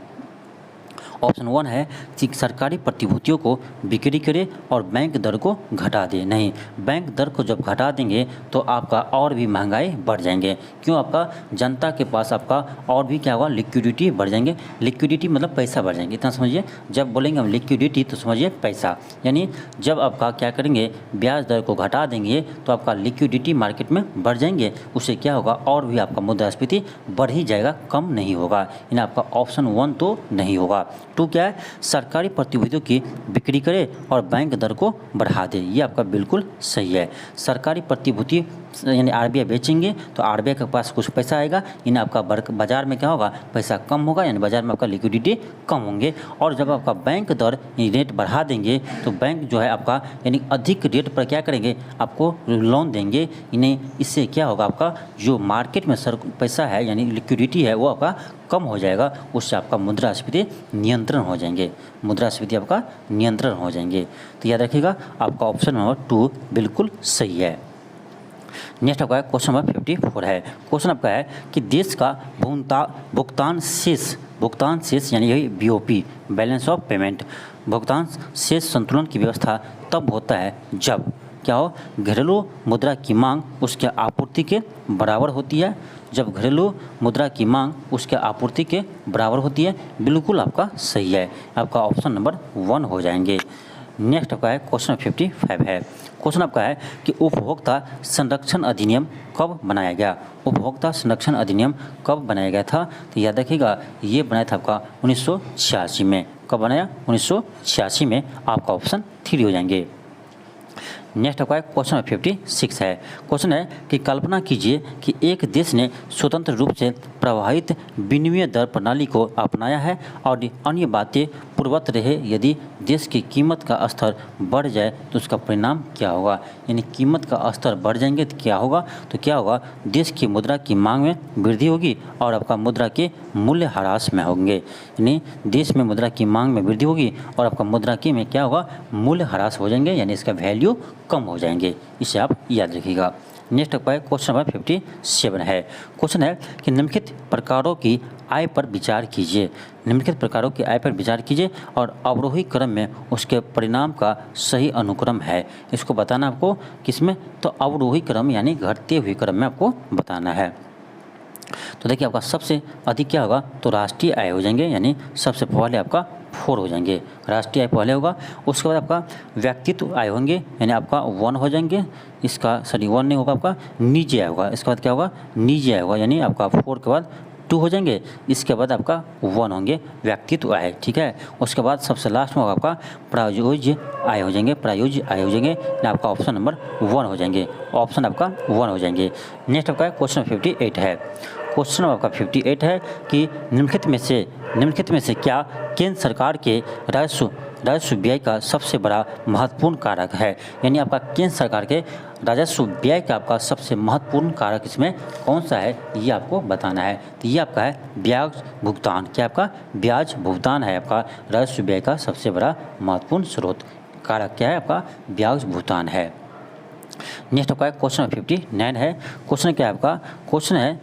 ऑप्शन 1 है कि सरकारी प्रतिभूतियों को बिक्री करे और बैंक दर को घटा दे। नहीं, बैंक दर को जब घटा देंगे तो आपका और भी महंगाई बढ़ जाएंगे। क्यों? आपका जनता के पास आपका और भी क्या होगा? लिक्विडिटी बढ़ जाएंगे। लिक्विडिटी मतलब पैसा बढ़ जाएंगे, इतना समझिए। जब बोलेंगे हम लिक्विडिटी तो समझिए पैसा, यानी जब आपका क्या करेंगे? ब्याज दर को घटा देंगे तो आपका लिक्विडिटी मार्केट में बढ़ जाएंगे। उससे क्या होगा? और भी आपका मुद्रास्फीति बढ़ ही जाएगा, कम नहीं होगा। यानी आपका ऑप्शन 1 तो नहीं होगा। 2 क्या है? सरकारी प्रतिभूतियों की बिक्री करे और बैंक दर को बढ़ा दे। ये आपका बिल्कुल सही है। सरकारी प्रतिभूति यानी आरबीआई बेचेंगे तो आरबीआई के पास कुछ पैसा आएगा, यानी आपका बाजार में क्या होगा, पैसा कम होगा, यानी बाजार में आपका लिक्विडिटी कम होंगे। और जब आपका बैंक दर रेट बढ़ा देंगे तो बैंक जो है आपका यानी अधिक रेट पर क्या करेंगे, आपको लोन देंगे। यानी इससे क्या होगा, आपका जो मार्केट में पैसा है यानी लिक्विडिटी है वो आपका कम हो जाएगा, उससे आपका मुद्रास्फीति नियंत्रण हो जाएंगे, मुद्रास्फीति आपका नियंत्रण हो जाएंगे। तो याद रखिएगा आपका ऑप्शन नंबर 2 बिल्कुल सही है। नेक्स्ट आपका क्वेश्चन नंबर 54 है। क्वेश्चन आपका है कि देश का भुगतान शेष यानी यही बीओपी, बैलेंस ऑफ पेमेंट, भुगतान शेष संतुलन की व्यवस्था तब होता है जब क्या हो, घरेलू मुद्रा की मांग उसके आपूर्ति के बराबर होती है। जब घरेलू मुद्रा की मांग उसके आपूर्ति के बराबर होती है, बिल्कुल आपका सही है, आपका ऑप्शन नंबर 1 हो जाएंगे। नेक्स्ट आपका है क्वेश्चन 55 है। क्वेश्चन आपका है कि उपभोक्ता संरक्षण अधिनियम कब बनाया गया, उपभोक्ता संरक्षण अधिनियम कब बनाया गया था। तो याद रखिएगा ये बनाया था आपका 1986 में। कब बनाया, 1986 में, आपका ऑप्शन 3 हो जाएंगे। नेक्स्ट आपका क्वेश्चन 56 है। क्वेश्चन है कि कल्पना कीजिए कि एक देश ने स्वतंत्र रूप से प्रवाहित विनिमय दर प्रणाली को अपनाया है और अन्य बातें पूर्ववत रहे। यदि देश की कीमत का स्तर बढ़ जाए तो उसका परिणाम क्या होगा, यानी कीमत का स्तर बढ़ जाएंगे तो क्या होगा, तो क्या होगा, देश की मुद्रा की मांग में वृद्धि होगी और आपका मुद्रा के मूल्य ह्रास में होंगे। यानी देश में मुद्रा की मांग में वृद्धि होगी और आपका मुद्रा की में क्या होगा, मूल्य ह्रास हो जाएंगे, यानी इसका वैल्यू कम हो जाएंगे। इसे आप याद रखिएगा। नेक्स्ट आपका क्वेश्चन नंबर 57 है। क्वेश्चन है कि निम्नलिखित प्रकारों की आय पर विचार कीजिए, निम्नलिखित प्रकारों की आय पर विचार कीजिए और अवरोही क्रम में उसके परिणाम का सही अनुक्रम है। इसको बताना आपको किसमें, तो अवरोही क्रम यानी घटते हुए क्रम में आपको बताना है। तो देखिए आपका सबसे अधिक क्या होगा, तो राष्ट्रीय आय हो जाएंगे, यानी सबसे पहले आपका 4 हो जाएंगे, राष्ट्रीय आय पहले होगा। उसके बाद आपका व्यक्तित्व आय होंगे, यानी आपका 1 हो जाएंगे। इसका 1 नहीं होगा, आपका निजी आय होगा। इसके बाद क्या होगा, निजी आय होगा, यानी आपका 4 के बाद 2 हो जाएंगे। इसके बाद आपका 1 होंगे व्यक्तित्व आय, ठीक है। उसके बाद सबसे लास्ट में होगा आपका प्रायोज्य आय हो जाएंगे, प्रायोज्य आय हो जाएंगे, आपका ऑप्शन नंबर 1 हो जाएंगे, ऑप्शन आपका 1 हो जाएंगे। नेक्स्ट आपका क्वेश्चन 58 है। क्वेश्चन आपका 58 है कि निम्नलिखित में से क्या केंद्र सरकार के राजस्व व्यय का सबसे बड़ा महत्वपूर्ण कारक है, यानी आपका केंद्र सरकार के राजस्व व्यय का आपका सबसे महत्वपूर्ण कारक इसमें कौन सा है, ये आपको बताना है। तो ये आपका है ब्याज भुगतान, क्या आपका ब्याज भुगतान है, आपका राजस्व व्यय का सबसे बड़ा महत्वपूर्ण स्रोत कारक क्या है, आपका ब्याज भुगतान है। नेक्स्ट आपका क्वेश्चन 59 है। क्वेश्चन क्या है आपका, क्वेश्चन है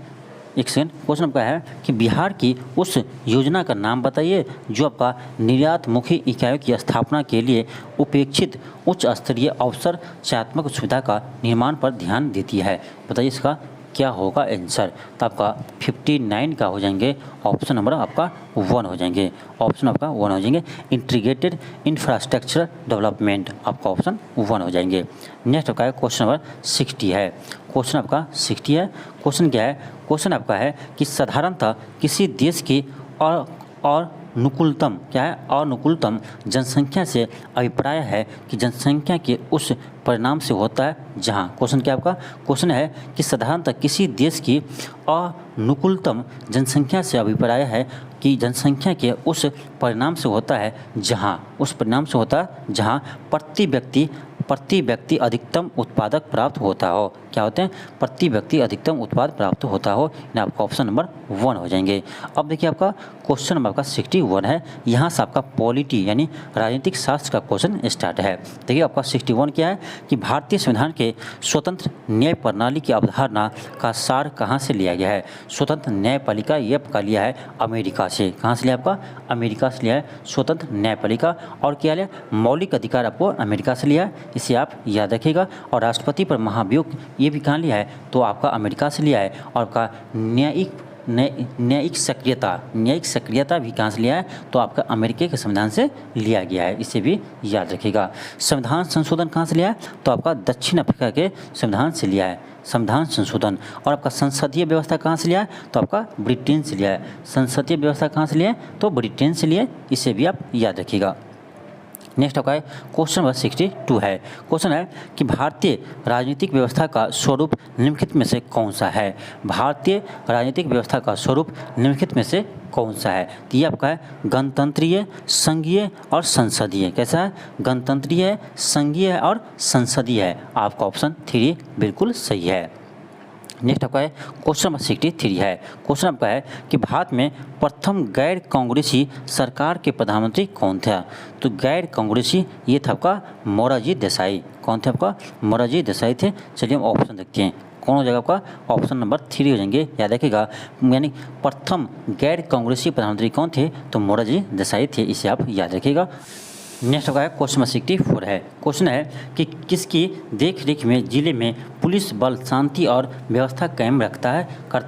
एक सेकंड, क्वेश्चन आपका है कि बिहार की उस योजना का नाम बताइए जो आपका निर्यातमुखी इकाइयों की स्थापना के लिए उपेक्षित उच्च स्तरीय अवसरचात्मक सुविधा का निर्माण पर ध्यान देती है। बताइए इसका क्या होगा आंसर। तो आपका 59 का हो जाएंगे, ऑप्शन नंबर आपका 1 हो जाएंगे, ऑप्शन आपका 1 हो जाएंगे, इंटीग्रेटेड इंफ्रास्ट्रक्चर डेवलपमेंट, आपका ऑप्शन 1 हो जाएंगे। नेक्स्ट आपका क्वेश्चन नंबर 60 है। क्वेश्चन आपका 60 है। क्वेश्चन क्या है, क्वेश्चन आपका है कि साधारणतः किसी देश की और अनुकूलतम क्या है, अनुकूलतम जनसंख्या से अभिप्राय है कि जनसंख्या के उस परिणाम से होता है जहाँ, क्वेश्चन क्या आपका, क्वेश्चन है कि साधारणतः किसी देश की अनुकूलतम जनसंख्या से अभिप्राय है कि जनसंख्या के उस परिणाम से होता है जहाँ, उस परिणाम से होता है जहाँ प्रति व्यक्ति अधिकतम उत्पादक प्राप्त होता हो। क्या होते हैं, प्रति व्यक्ति अधिकतम उत्पाद प्राप्त होता हो, यानी आपका ऑप्शन नंबर 1 हो जाएंगे। अब देखिए आपका क्वेश्चन नंबर आपका 61 है। यहाँ से आपका पॉलिटी यानी राजनीतिक शास्त्र का क्वेश्चन स्टार्ट है। देखिए आपका 61 क्या है कि भारतीय संविधान के स्वतंत्र न्याय प्रणाली की अवधारणा का सार कहाँ से लिया गया है। स्वतंत्र न्यायपालिका ये आपका लिया है अमेरिका से। कहाँ से लिया आपका, अमेरिका से लिया है स्वतंत्र न्यायपालिका। और क्या लिया, मौलिक अधिकार आपको अमेरिका से लिया है, इसे आप याद रखिएगा। और राष्ट्रपति पर महाभियोग ये भी कहाँ लिया है, तो आपका अमेरिका से लिया है। और आपका न्यायिक सक्रियता भी कहाँ से लिया है, तो आपका अमेरिका के संविधान से लिया गया है, इसे भी याद रखिएगा। संविधान संशोधन कहाँ से लिया है, तो आपका दक्षिण अफ्रीका के संविधान से लिया है संविधान संशोधन। और आपका संसदीय व्यवस्था कहाँ से लिया है, तो आपका ब्रिटेन से लिया है। संसदीय व्यवस्था कहाँ से लिया है, तो ब्रिटेन से लिया है, इसे भी आप याद रखिएगा। नेक्स्ट आपका है क्वेश्चन नंबर 62 है। क्वेश्चन है कि भारतीय राजनीतिक व्यवस्था का स्वरूप निम्नलिखित में से कौन सा है। भारतीय राजनीतिक व्यवस्था का स्वरूप निम्नलिखित में से कौन सा है। तो ये आपका है गणतंत्रीय, संघीय और संसदीय। कैसा है? गणतंत्रीय है, संघीय है और संसदीय है। आपका ऑप्शन 3 बिल्कुल सही है। नेक्स्ट आपका है क्वेश्चन नंबर 63 है। क्वेश्चन आपका है कि भारत में प्रथम गैर कांग्रेसी सरकार के प्रधानमंत्री कौन था। तो गैर कांग्रेसी ये था आपका मोरारजी देसाई। कौन थे आपका? मोरारजी देसाई थे। चलिए हम ऑप्शन देखते हैं कौन हो जाएगा आपका। ऑप्शन नंबर 3 हो जाएंगे। याद रखिएगा, यानी प्रथम गैर कांग्रेसी प्रधानमंत्री कौन थे? तो मोरारजी देसाई थे। इसे आप याद रखिएगा। नेक्स्ट होगा क्वेश्चन नंबर 64 है। क्वेश्चन है कि किसकी देख रेख में जिले में पुलिस बल शांति और व्यवस्था कायम करता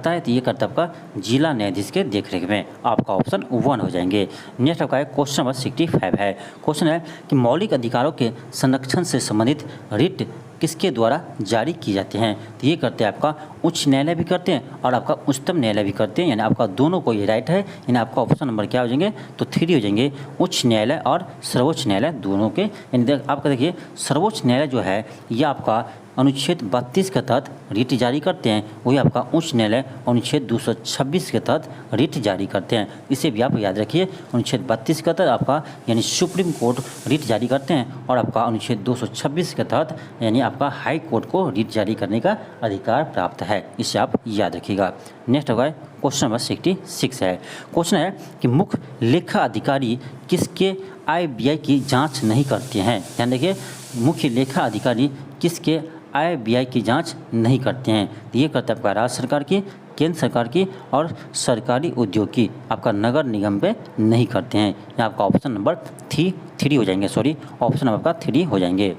है। तो ये करता है आपका जिला न्यायाधीश के देख रेख में। आपका ऑप्शन 1 हो जाएंगे। नेक्स्ट आपका क्वेश्चन नंबर 65 है। क्वेश्चन है कि मौलिक अधिकारों के संरक्षण से संबंधित रिट किसके द्वारा जारी किए जाते हैं। तो ये करते हैं आपका उच्च न्यायालय भी करते हैं और आपका उच्चतम न्यायालय भी करते हैं, यानी आपका दोनों को ये राइट है। यानी आपका ऑप्शन नंबर क्या हो जाएंगे? तो 3 हो जाएंगे। उच्च न्यायालय और सर्वोच्च न्यायालय दोनों के। यानी आपका देखिए सर्वोच्च न्यायालय जो है ये आपका अनुच्छेद 32 के तहत रिट जारी करते हैं, वही आपका उच्च न्यायालय अनुच्छेद 226 के तहत रिट जारी करते हैं। इसे भी आप याद रखिए। अनुच्छेद 32 के तहत आपका यानी सुप्रीम कोर्ट रिट जारी करते हैं और आपका अनुच्छेद 226 के तहत यानी आपका हाई कोर्ट को रिट जारी करने का अधिकार प्राप्त है। इसे आप याद रखिएगा। नेक्स्ट होगा क्वेश्चन नंबर 66 है। क्वेश्चन है कि मुख्य लेखा अधिकारी किसके आय व्यय की जाँच नहीं करते हैं। ध्यान देखिए, मुख्य लेखा अधिकारी किसके आय व्यय की जांच नहीं करते हैं। ये करता है आपका राज्य सरकार की, केंद्र सरकार की और सरकारी उद्योग की। आपका नगर निगम पे नहीं करते हैं। यहाँ आपका ऑप्शन नंबर 3 हो जाएंगे। सॉरी, ऑप्शन नंबर आपका 3 हो जाएंगे।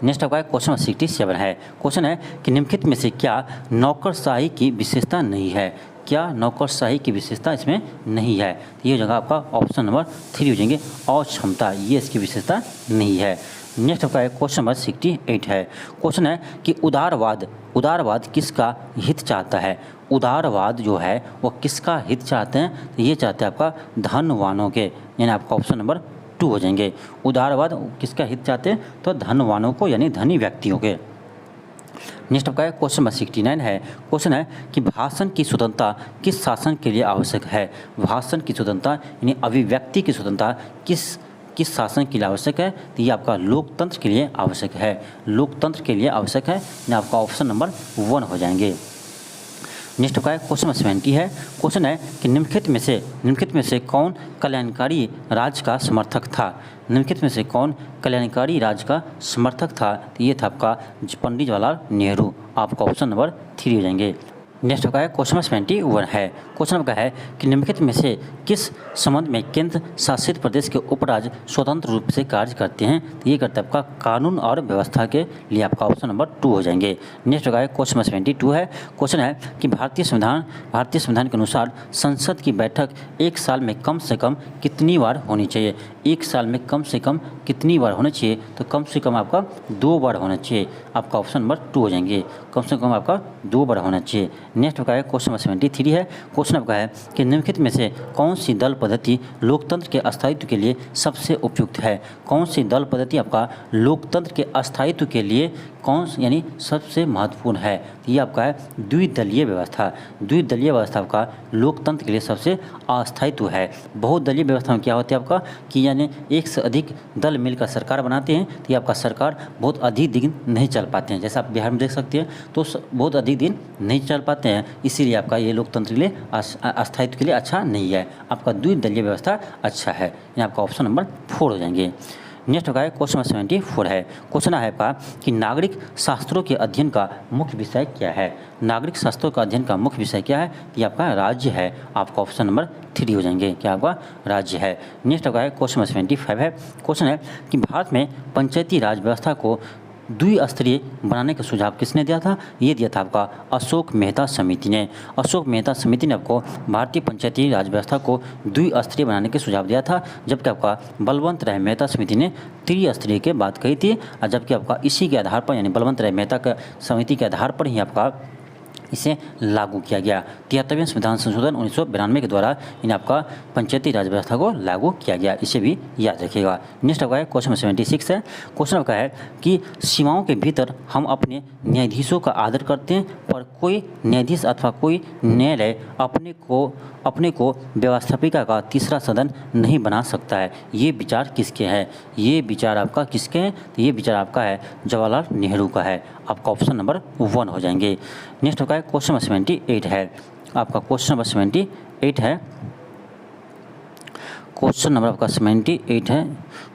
नेक्स्ट आपका क्वेश्चन नंबर 67 है। क्वेश्चन है कि निम्नलिखित में से क्या नौकरशाही की विशेषता नहीं है। क्या नौकरशाही की विशेषता इसमें नहीं है। ये जगह आपका ऑप्शन नंबर 3 हो जाएंगे। अक्षमता ये इसकी विशेषता नहीं है। नेक्स्ट आपका क्वेश्चन नंबर 68 है। क्वेश्चन है कि उदारवाद किसका हित चाहता है। उदारवाद जो है वो किसका हित चाहते हैं। तो ये चाहते हैं आपका धनवानों के, यानी आपका ऑप्शन नंबर 2 हो जाएंगे। उदारवाद किसका हित चाहते हैं? तो धनवानों को, यानी धनी व्यक्तियों के। नेक्स्ट आपका क्वेश्चन नंबर 69 है। क्वेश्चन है कि भाषण की स्वतंत्रता किस शासन के लिए आवश्यक है। भाषण की स्वतंत्रता यानी अभिव्यक्ति की स्वतंत्रता किस शासन के लिए आवश्यक है। तो ये आपका लोकतंत्र के लिए आवश्यक है। लोकतंत्र के लिए आवश्यक है, यानी आपका ऑप्शन नंबर 1 हो जाएंगे। नेक्स्ट आपका क्वेश्चन नंबर 70 है। क्वेश्चन है कि निम्नलिखित में से कौन कल्याणकारी राज्य का समर्थक था। निम्नलिखित में से कौन कल्याणकारी राज्य का समर्थक था। तो ये था आपका पंडित जवाहरलाल नेहरू। आपका ऑप्शन नंबर 3 हो जाएंगे। नेक्स्ट आपका क्वेश्चन नंबर 71 है। क्वेश्चन आपका है कि निम्नलिखित में से किस संबंध में केंद्र शासित प्रदेश के उपराज्य स्वतंत्र रूप से कार्य करते हैं। तो ये करता है आपका कानून और व्यवस्था के लिए। आपका ऑप्शन नंबर 2 हो जाएंगे। नेक्स्ट आपका क्वेश्चन नंबर 72 है। क्वेश्चन है कि भारतीय संविधान के अनुसार संसद की बैठक एक साल में कम से कम कितनी बार होनी चाहिए। एक साल में कम से कम कितनी बार होना चाहिए। तो कम से कम आपका 2 बार होना चाहिए। आपका ऑप्शन नंबर 2 हो जाएंगे। कम से कम आपका 2 बार होना चाहिए। नेक्स्ट आपका क्वेश्चन नंबर 73 है। क्वेश्चन आपका है कि निम्नलिखित में से कौन सी दल पद्धति लोकतंत्र के अस्थायित्व के लिए सबसे उपयुक्त है। कौन सी दल पद्धति आपका लोकतंत्र के अस्थायित्व के लिए यानी सबसे महत्वपूर्ण है। ये आपका है द्विदलीय व्यवस्था। द्विदलीय व्यवस्था आपका लोकतंत्र के लिए सबसे अस्थायित्व है। बहुदलीय व्यवस्था में क्या होता है आपका कि यानी एक से अधिक दल मिलकर सरकार बनाते हैं। तो ये आपका सरकार बहुत अधिक दिन नहीं चल पाते हैं। जैसा आप बिहार में देख सकते हैं तो बहुत अधिक दिन नहीं चल पाते हैं। इसीलिए आपका ये लोकतंत्र के लिए अस्थायित्व के लिए अच्छा नहीं है। आपका द्विदलीय व्यवस्था अच्छा है। यानी आपका ऑप्शन नंबर 4 हो जाएंगे। नेक्स्ट होगा क्वेश्चन नंबर 74 है। क्वेश्चन है आपका कि नागरिक शास्त्रों के अध्ययन का मुख्य विषय क्या है। नागरिक शास्त्रों का अध्ययन का मुख्य विषय क्या है। ये आपका राज्य है। आपका ऑप्शन नंबर 3 हो जाएंगे। क्या आपका राज्य है। नेक्स्ट होगा क्वेश्चन नंबर 75 है। क्वेश्चन है कि भारत में पंचायती राज व्यवस्था को द्विस्तरीय बनाने का सुझाव किसने दिया था। ये दिया था आपका अशोक मेहता समिति ने। अशोक मेहता समिति ने आपको भारतीय पंचायती राज व्यवस्था को द्विस्तरीय बनाने के सुझाव दिया था। जबकि आपका बलवंत राय मेहता समिति ने त्रिस्तरीय की बात कही थी। और जबकि आपका इसी के आधार पर यानी बलवंत राय मेहता का समिति के आधार पर ही आपका इसे लागू किया गया। 73वें संविधान संशोधन 1992 के द्वारा इन आपका पंचायती राज व्यवस्था को लागू किया गया, इसे भी याद रखिएगा। नेक्स्ट आपका है क्वेश्चन 76 है। क्वेश्चन आपका है कि सीमाओं के भीतर हम अपने न्यायाधीशों का आदर करते हैं, पर कोई न्यायाधीश अथवा कोई न्यायालय अपने को व्यवस्थापिका का तीसरा सदन नहीं बना सकता है। ये विचार किसके हैं? ये विचार आपका किसके हैं? तो ये विचार आपका है जवाहरलाल नेहरू का है। आपका ऑप्शन नंबर 1 हो जाएंगे। नेक्स्ट आपका क्वेश्चन नंबर 78 है। आपका क्वेश्चन नंबर 78 है। क्वेश्चन नंबर आपका 78 है।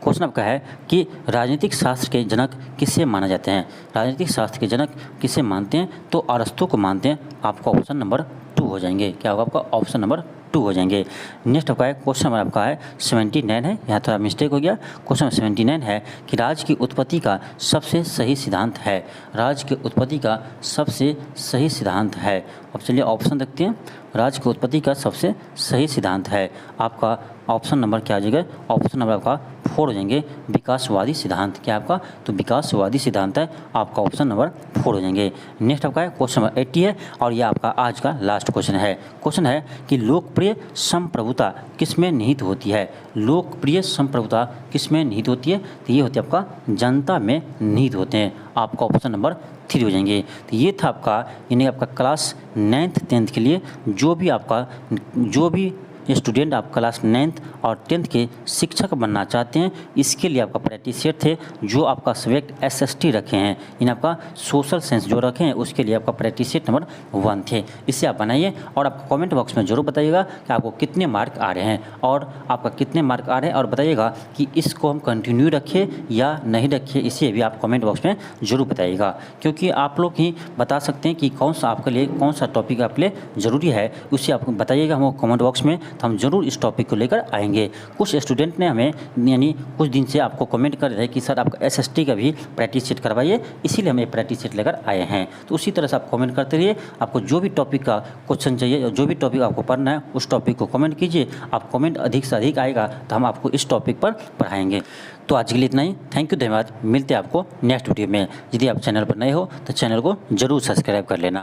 क्वेश्चन आपका है कि राजनीतिक शास्त्र के जनक किसे माना जाते हैं? राजनीतिक शास्त्र के जनक किसे मानते हैं? तो अरस्तू को मानते हैं। आपका ऑप्शन नंबर 2 हो जाएंगे। क्या होगा आपका? ऑप्शन नंबर 2 हो जाएंगे। नेक्स्ट आपका है क्वेश्चन नंबर आपका है 79 है। यहाँ थोड़ा मिस्टेक हो गया। क्वेश्चन नंबर 79 है कि राज्य की उत्पत्ति का सबसे सही सिद्धांत है। राज्य की उत्पत्ति का सबसे सही सिद्धांत है। अब चलिए ऑप्शन देखते हैं। राज्य की उत्पत्ति का सबसे सही सिद्धांत है। आपका ऑप्शन नंबर क्या आ जाएगा? ऑप्शन नंबर आपका 4 हो जाएंगे, विकासवादी सिद्धांत। क्या आपका? तो विकासवादी सिद्धांत है। आपका ऑप्शन नंबर 4 हो जाएंगे। नेक्स्ट आपका है क्वेश्चन नंबर 80 है और यह आपका आज का लास्ट क्वेश्चन है। क्वेश्चन है कि लोकप्रिय संप्रभुता किसमें निहित होती है? लोकप्रिय संप्रभुता किसमें निहित होती है? तो ये होती है आपका जनता में निहित होते हैं। आपका ऑप्शन नंबर 3 हो जाएंगे। तो ये था आपका यानी आपका क्लास 9th 10th के लिए जो भी स्टूडेंट आप क्लास 9th और 10th के शिक्षक बनना चाहते हैं, इसके लिए आपका प्रैक्टिस सेट थे जो आपका सब्जेक्ट SST रखे हैं, इन आपका सोशल साइंस जो रखे हैं उसके लिए आपका प्रैक्टिस सेट नंबर 1 थे। इसे आप बनाइए और आप कमेंट बॉक्स में जरूर बताइएगा कि आपको कितने मार्क आ रहे हैं और आपका कितने मार्क आ रहे हैं, और बताइएगा कि इसको हम कंटिन्यू रखें या नहीं रखें, इसे भी आप कमेंट बॉक्स में जरूर बताइएगा, क्योंकि आप लोग ही बता सकते हैं कि कौन सा आपके लिए कौन सा टॉपिक आपके लिए ज़रूरी है। उसे आप बताइएगा हमको कमेंट बॉक्स में, तो हम जरूर इस टॉपिक को लेकर आएंगे। कुछ स्टूडेंट ने हमें यानी कुछ दिन से आपको कमेंट कर रहे हैं कि सर आपका SST का भी प्रैक्टिस सेट करवाइए, इसीलिए हम ये प्रैक्टिस सेट लेकर आए हैं। तो उसी तरह से आप कमेंट करते रहिए। आपको जो भी टॉपिक का क्वेश्चन चाहिए, जो भी टॉपिक आपको पढ़ना है, उस टॉपिक को कमेंट कीजिए। आप कमेंट अधिक से अधिक आएगा तो हम आपको इस टॉपिक पर पढ़ाएंगे। तो आज के लिए इतना ही। थैंक यू, धन्यवाद। मिलते हैं आपको नेक्स्ट वीडियो में। यदि आप चैनल पर नए हो तो चैनल को जरूर सब्सक्राइब कर लेना।